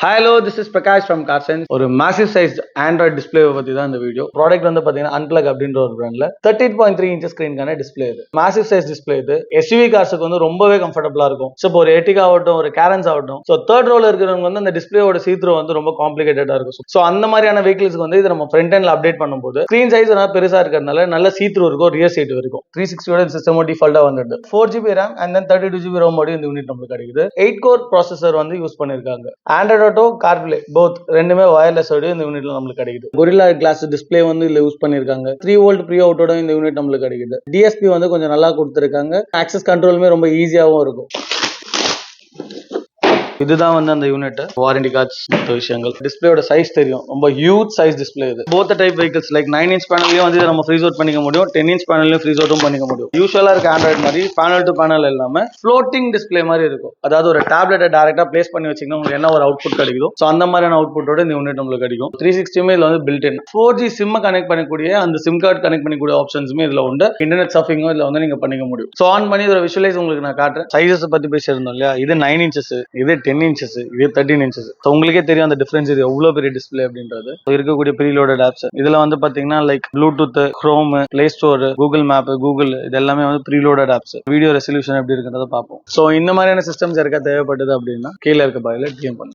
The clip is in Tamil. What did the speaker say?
Hi, hello, this is Prakash from CarSense. ஒரு massive sized Android display பத்தி தான் இந்த வீடியோ. ப்ராடக்ட் வந்து பாத்தீங்கன்னா Unplug அப்படின்ற ஒரு பிராண்ட்ல 13.3 inches ஸ்கிரீன்கான டிஸ்பிளே இது. massive size display இது. SUV கார்ஸுக்கு வந்து ரொம்பவே கம்ஃபர்டபுளா இருக்கும். ஸோ இப்போ ஒரு எர்டிகா ஆகட்டும், ஒரு கேரன்ஸ் ஆகட்டும், ஸோ தேர்ட் ரோல இருக்கிறவங்க வந்து அந்த டிஸ்பிளேயோட சீத்ரோ வந்து ரொம்ப காம்ப்ளிகேட்டடா இருக்கும். ஸோ அந்த மாதிரியான வெஹிக்கிள்ஸ்க்கு வந்து இது நம்ம ஃப்ரண்ட் எண்ட்ல அப்டேட் பண்ணும்போது ஸ்கிரீன் சைஸ் பெருசா இருக்கிறதுனால நல்ல சீத்ரோ இருக்கும், ரியர் சீட் வரைக்கும். 360 சிஸ்டம் டிஃபால்ட்டா வந்துடுது. 4GB RAM and then 32GB ROM Modi இந்த யூனிட் நமக்கு கிடைக்குது. 8 கோர் ப்ராசஸர் வந்து யூஸ் பண்ணிருக்காங்க. ஆண்ட்ராய்ட் ஆட்டோ, கார்ப்ளே போத் ரெண்டுமே வயர்லெஸ் ஆடியோ இந்த யூனிட்ல நமக்கு கிடைக்குது. கொரில்லா கிளாஸ் டிஸ்பிளே வந்து இதுல யூஸ் பண்ணிருக்காங்க. 3 வோல்ட் ப்ரீ அவுட்டோட இந்த யூனிட் நமக்கு கிடைக்குது. DSP வந்து கொஞ்சம் நல்லா கொடுத்திருக்காங்க. ஆக்சஸ் கண்ட்ரோலுமே ரொம்ப ஈஸியாவும் இருக்கும். இதுதான் வந்து அந்த யூனிட். வாரண்டி கார்ட்ஸ் மற்ற விஷயங்கள். டிஸ்பிளேயோட சைஸ் தெரியும், ரொம்ப ஹியூஜ் சைஸ் டிஸ்பிளே இது. Both type vehicles like 9 inch பேனல்லையும் வந்து நம்ம ஃப்ரீஸ் அவுட் பண்ணிக்க முடியும், 10 inch பேனல்லையும் ஃப்ரீஸ் அவுட்டும் பண்ணிக்க முடியும். யூஸ்வலா இருக்க ஆண்ட்ராய்ட் மாதிரி பேனல் டு பேனல் இல்லாம ஃப்ளோட்டிங் டிஸ்பிளே மாதிரி இருக்கும். அதாவது ஒரு டேப்லெட்டை டேரக்டா பிளேஸ் பண்ணி வச்சீங்கன்னா உங்களுக்கு என்ன ஒரு அவுட்புட் கிடைக்குதோ ஸோ அந்த மாதிரியான அவுட்புட்டோட இந்த யூனிட் நம்மளுக்கு கிடைக்கும். 360 இதுல வந்து built in 4G sim connect பண்ணக்கூடிய அந்த சிம் கார்டு கனெக்ட் பண்ணக்கூடிய ஆப்ஷன்ஸுமே இதுல உண்டு. இன்டர்நெட் சர்ஃபிங்கும் இதுல வந்து நீங்க பண்ணிக்க முடியும். ஸோ ஆன் பண்ணி இதோட விஷுவலைஸ் உங்களுக்கு நான் காட்டுறேன். சைஸஸ் பத்தி பேசியிருந்தோம் இல்லையா, இது 9 inches, இது 10 inches, இது 13 inches. உங்களுக்கே தெரியும் அந்த டிஃபரன்ஸ், இது எவ்வளவு பெரிய டிஸ்பிளே அப்படின்றது. இருக்கக்கூடிய ப்ரீலோடட் ஆப்ஸ் இதுல வந்து பாத்தீங்கன்னா like Bluetooth, chrome, play store, Google map, Google, இது எல்லாமே வந்து ப்ரீலோடட் ஆப்ஸ். வீடியோ ரெசல்யூஷன் எப்படி இருக்குன்றத பார்ப்போம். ஸோ இந்த மாதிரியான சிஸ்டம்ஸ் யாருக்கா தேவைப்பட்டது அப்படின்னா கீழே இருக்க பாயில டிஎம் பண்ணுங்க.